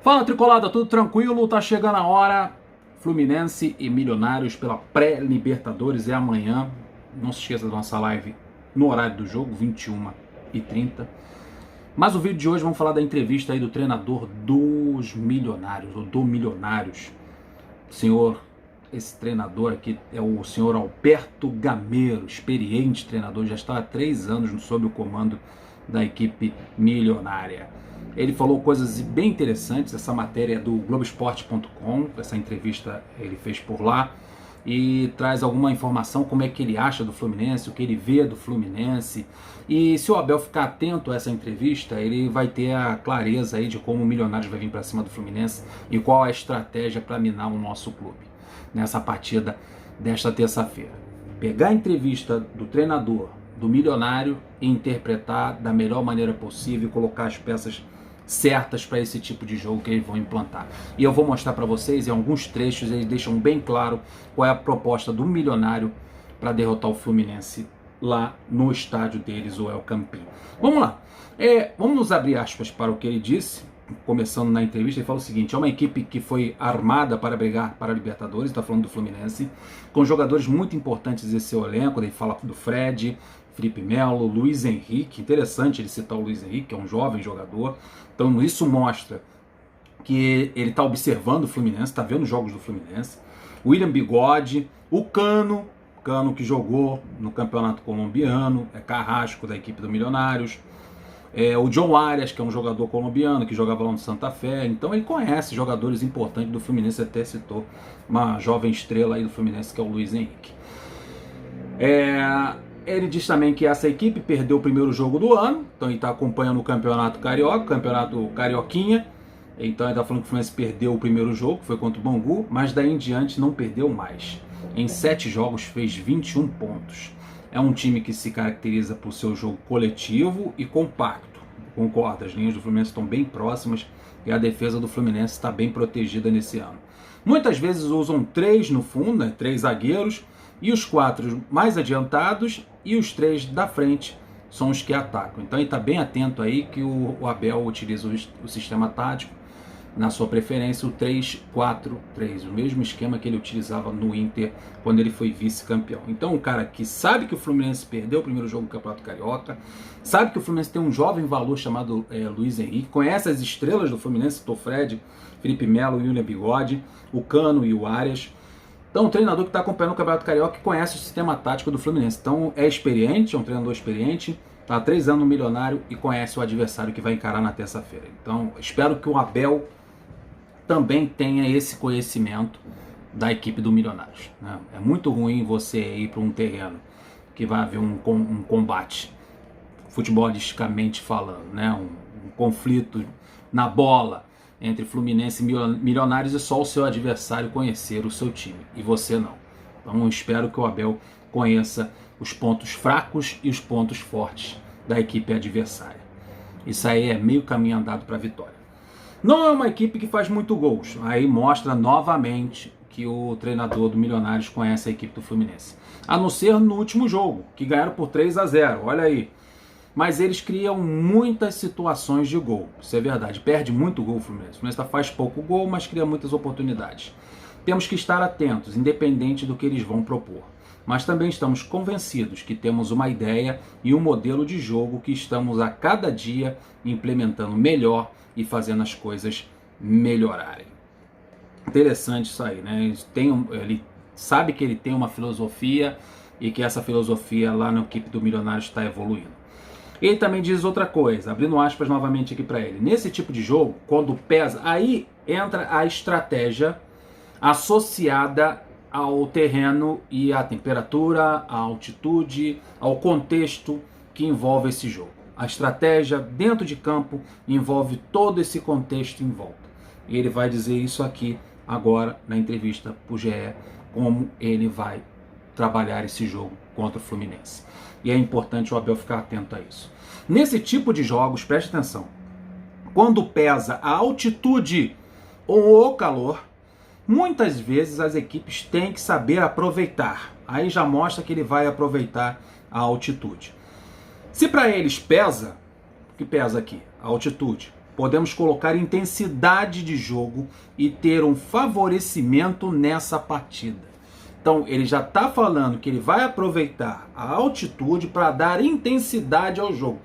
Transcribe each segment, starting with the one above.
Fala, Tricolada, tudo tranquilo? Tá chegando a hora. Fluminense e Milionários pela pré-Libertadores é amanhã. Não se esqueça da nossa live no horário do jogo, 21h30. Mas o vídeo de hoje vamos falar da entrevista aí do treinador dos Milionários, ou do Milionários. Esse treinador aqui é o senhor Alberto Gameiro, experiente treinador, já está há 3 anos sob o comando da equipe milionária. Ele falou coisas bem interessantes, essa matéria é do Globoesporte.com, essa entrevista ele fez por lá, e traz alguma informação, como é que ele acha do Fluminense, o que ele vê do Fluminense, e se o Abel ficar atento a essa entrevista, ele vai ter a clareza aí de como o Milionários vai vir para cima do Fluminense e qual a estratégia para minar o nosso clube nessa partida desta terça-feira. Pegar a entrevista do treinador do Milionário e interpretar da melhor maneira possível, colocar as peças certas para esse tipo de jogo que eles vão implantar. E eu vou mostrar para vocês, em alguns trechos eles deixam bem claro qual é a proposta do Milionário para derrotar o Fluminense lá no estádio deles, o El Campín. Vamos lá, vamos abrir aspas para o que ele disse. Começando na entrevista, ele fala o seguinte: é uma equipe que foi armada para brigar para a Libertadores, está falando do Fluminense, com jogadores muito importantes desse seu elenco. Ele fala do Fred, Felipe Melo, Luiz Henrique. Interessante ele citar o Luiz Henrique, que é um jovem jogador. Então isso mostra que ele está observando o Fluminense, está vendo os jogos do Fluminense. William Bigode, o Cano que jogou no Campeonato Colombiano, é carrasco da equipe do Milionários. O John Arias, que é um jogador colombiano que jogava lá no Santa Fé. Então ele conhece jogadores importantes do Fluminense, até citou uma jovem estrela aí do Fluminense, que é o Luiz Henrique. Ele diz também que essa equipe perdeu o primeiro jogo do ano, então ele está acompanhando o Campeonato Carioca, Campeonato Carioquinha. Então ele está falando que o Fluminense perdeu o primeiro jogo, que foi contra o Bangu, mas daí em diante não perdeu mais. Em 7 jogos fez 21 pontos. É um time que se caracteriza por seu jogo coletivo e compacto. Concordo, as linhas do Fluminense estão bem próximas e a defesa do Fluminense está bem protegida nesse ano. Muitas vezes usam 3 no fundo, né, 3 zagueiros, e os 4 mais adiantados e os 3 da frente são os que atacam. Então ele está bem atento aí que o Abel utiliza o sistema tático, na sua preferência, o 3-4-3, o mesmo esquema que ele utilizava no Inter quando ele foi vice-campeão. Então um cara que sabe que o Fluminense perdeu o primeiro jogo do Campeonato Carioca, sabe que o Fluminense tem um jovem valor chamado Luiz Henrique, conhece as estrelas do Fluminense, o Fred, Felipe Melo, William Bigode, o Cano e o Arias. Então um treinador que está acompanhando o Campeonato Carioca e conhece o sistema tático do Fluminense. Então é experiente, é um treinador experiente, está há 3 anos no Milionário e conhece o adversário que vai encarar na terça-feira. Então espero que o Abel também tenha esse conhecimento da equipe do Milionários, né? É muito ruim você ir para um terreno que vai haver um combate, futebolisticamente falando, né? Um conflito na bola entre Fluminense e Milionários e só o seu adversário conhecer o seu time, e você não. Então eu espero que o Abel conheça os pontos fracos e os pontos fortes da equipe adversária. Isso aí é meio caminho andado para a vitória. Não é uma equipe que faz muito gols. Aí mostra novamente que o treinador do Milionários conhece a equipe do Fluminense. A não ser no último jogo, que ganharam por 3-0, olha aí. Mas eles criam muitas situações de gol. Isso é verdade, perde muito gol o Fluminense. O Fluminense faz pouco gol, mas cria muitas oportunidades. Temos que estar atentos, independente do que eles vão propor. Mas também estamos convencidos que temos uma ideia e um modelo de jogo que estamos a cada dia implementando melhor e fazendo as coisas melhorarem. Interessante isso aí, né? Ele sabe que ele tem uma filosofia e que essa filosofia lá na equipe do Milionário está evoluindo. Ele também diz outra coisa, abrindo aspas novamente aqui para ele. Nesse tipo de jogo, quando pesa, aí entra a estratégia associada ao terreno e à temperatura, à altitude, ao contexto que envolve esse jogo. A estratégia dentro de campo envolve todo esse contexto em volta. E ele vai dizer isso aqui agora na entrevista para o GE, como ele vai trabalhar esse jogo contra o Fluminense. E é importante o Abel ficar atento a isso. Nesse tipo de jogos, preste atenção, quando pesa a altitude ou o calor, muitas vezes as equipes têm que saber aproveitar. Aí já mostra que ele vai aproveitar a altitude. Se para eles pesa, o que pesa aqui? A altitude. podemos colocar intensidade de jogo e ter um favorecimento nessa partida. Então ele já está falando que ele vai aproveitar a altitude para dar intensidade ao jogo.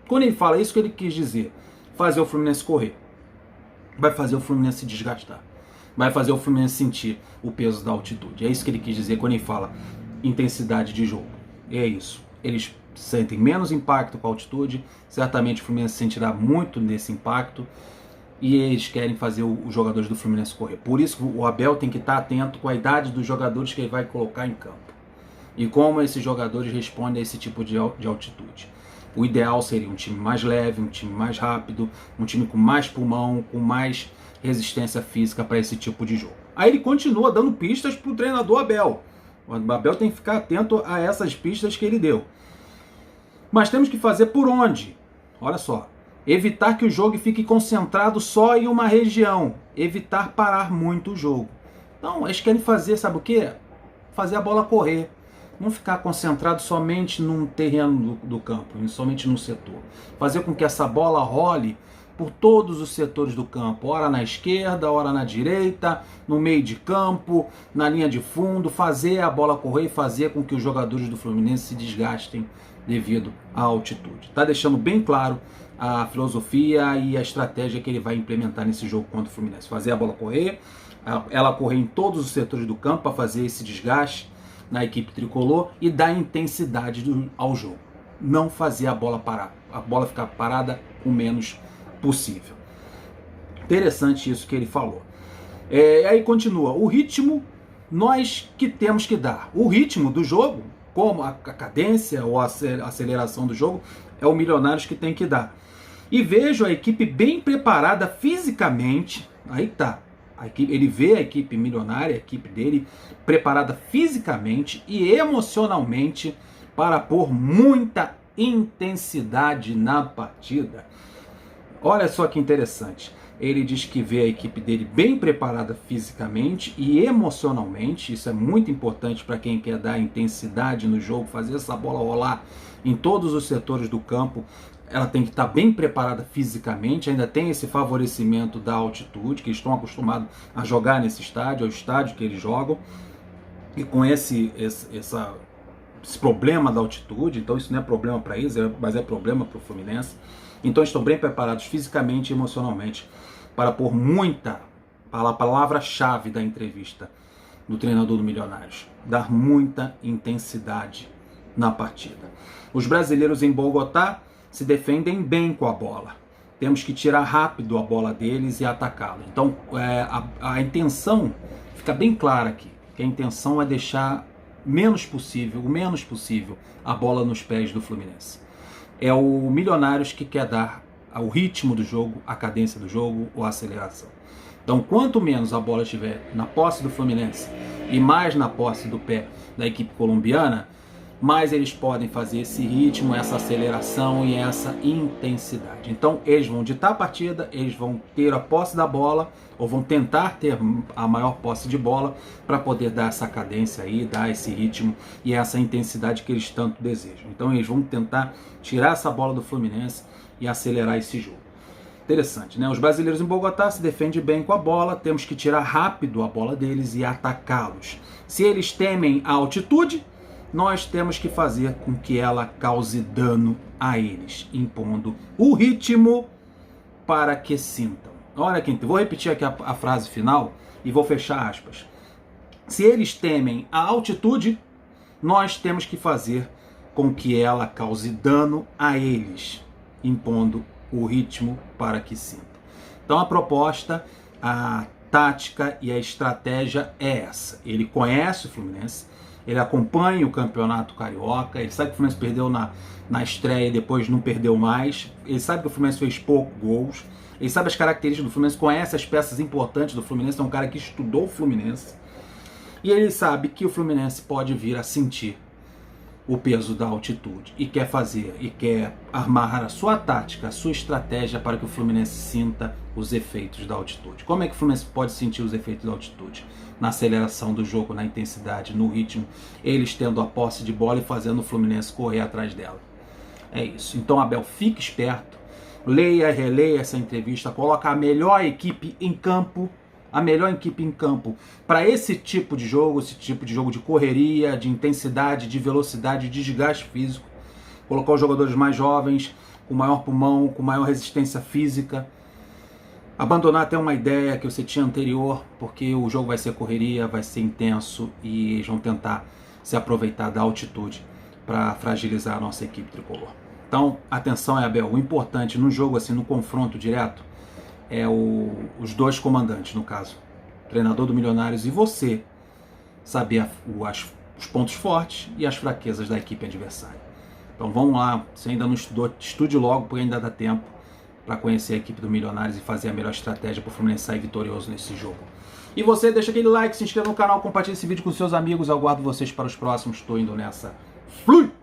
Quando ele fala isso, que ele quis dizer? Fazer o Fluminense correr. Vai fazer o Fluminense se desgastar. Vai fazer o Fluminense sentir o peso da altitude. É isso que ele quis dizer quando ele fala intensidade de jogo. É isso. Eles sentem menos impacto com a altitude. Certamente o Fluminense sentirá muito nesse impacto. E eles querem fazer os jogadores do Fluminense correr. Por isso o Abel tem que estar atento com a idade dos jogadores que ele vai colocar em campo. E como esses jogadores respondem a esse tipo de altitude. O ideal seria um time mais leve, um time mais rápido, um time com mais pulmão, com mais resistência física para esse tipo de jogo. Aí ele continua dando pistas para o treinador Abel. O Abel tem que ficar atento a essas pistas que ele deu. Mas temos que fazer por onde? Olha só. Evitar que o jogo fique concentrado só em uma região. Evitar parar muito o jogo. Então, eles querem fazer, sabe o quê? Fazer a bola correr. Não ficar concentrado somente num terreno do campo, somente num setor. Fazer com que essa bola role por todos os setores do campo. Ora na esquerda, ora na direita, no meio de campo, na linha de fundo. Fazer a bola correr e fazer com que os jogadores do Fluminense se desgastem devido à altitude. Está deixando bem claro a filosofia e a estratégia que ele vai implementar nesse jogo contra o Fluminense. Fazer a bola correr, ela correr em todos os setores do campo para fazer esse desgaste na equipe tricolor e dar intensidade ao jogo. Não fazer a bola parar, a bola ficar parada o menos possível. Interessante isso que ele falou. Aí continua, o ritmo nós que temos que dar. O ritmo do jogo, como a cadência ou a aceleração do jogo, é o Milionários que tem que dar. E vejo a equipe bem preparada fisicamente. Aí tá. Ele vê a equipe milionária, a equipe dele, preparada fisicamente e emocionalmente para pôr muita intensidade na partida. Olha só que interessante. Ele diz que vê a equipe dele bem preparada fisicamente e emocionalmente. Isso é muito importante para quem quer dar intensidade no jogo, fazer essa bola rolar em todos os setores do campo. Ela tem que estar bem preparada fisicamente, ainda tem esse favorecimento da altitude, que estão acostumados a jogar nesse estádio, é o estádio que eles jogam, e com esse problema da altitude. Então isso não é problema para eles, mas é problema para o Fluminense. Então estão bem preparados fisicamente e emocionalmente para pôr muita, a palavra-chave da entrevista do treinador do Milionários, dar muita intensidade na partida. Os brasileiros em Bogotá se defendem bem com a bola. Temos que tirar rápido a bola deles e atacá-la. Então a intenção fica bem clara aqui, que a intenção é deixar o menos possível a bola nos pés do Fluminense. É o Milionários que quer dar o ritmo do jogo, a cadência do jogo ou a aceleração. Então quanto menos a bola estiver na posse do Fluminense e mais na posse do pé da equipe colombiana, mais eles podem fazer esse ritmo, essa aceleração e essa intensidade. Então eles vão ditar a partida, eles vão ter a posse da bola, ou vão tentar ter a maior posse de bola para poder dar essa cadência aí, dar esse ritmo e essa intensidade que eles tanto desejam. Então eles vão tentar tirar essa bola do Fluminense e acelerar esse jogo. Interessante, né? Os brasileiros em Bogotá se defendem bem com a bola, temos que tirar rápido a bola deles e atacá-los. Se eles temem a altitude, nós temos que fazer com que ela cause dano a eles, impondo o ritmo para que sintam. Olha aqui, vou repetir aqui a frase final e vou fechar aspas. Se eles temem a altitude, nós temos que fazer com que ela cause dano a eles, impondo o ritmo para que sintam. Então a proposta, a tática e a estratégia é essa. Ele conhece o Fluminense, ele acompanha o Campeonato Carioca, ele sabe que o Fluminense perdeu na estreia e depois não perdeu mais, ele sabe que o Fluminense fez poucos gols, ele sabe as características do Fluminense, conhece as peças importantes do Fluminense, é um cara que estudou o Fluminense, e ele sabe que o Fluminense pode vir a sentir o peso da altitude e quer fazer, e quer armar a sua tática, a sua estratégia para que o Fluminense sinta os efeitos da altitude. Como é que o Fluminense pode sentir os efeitos da altitude? Na aceleração do jogo, na intensidade, no ritmo, eles tendo a posse de bola e fazendo o Fluminense correr atrás dela. É isso. Então, Abel, fique esperto, leia e releia essa entrevista, coloca a melhor equipe em campo, para esse tipo de jogo de correria, de intensidade, de velocidade, de desgaste físico. Colocar os jogadores mais jovens, com maior pulmão, com maior resistência física. Abandonar até uma ideia que você tinha anterior, porque o jogo vai ser correria, vai ser intenso e eles vão tentar se aproveitar da altitude para fragilizar a nossa equipe tricolor. Então, atenção, Abel, o importante no jogo, assim, no confronto direto, é os dois comandantes, no caso, o treinador do Milionários e você, saber os pontos fortes e as fraquezas da equipe adversária. Então vamos lá, se ainda não estudou, estude logo, porque ainda dá tempo para conhecer a equipe do Milionários e fazer a melhor estratégia para o Fluminense sair vitorioso nesse jogo. E você, deixa aquele like, se inscreva no canal, compartilhe esse vídeo com seus amigos, eu aguardo vocês para os próximos, estou indo nessa. Flui!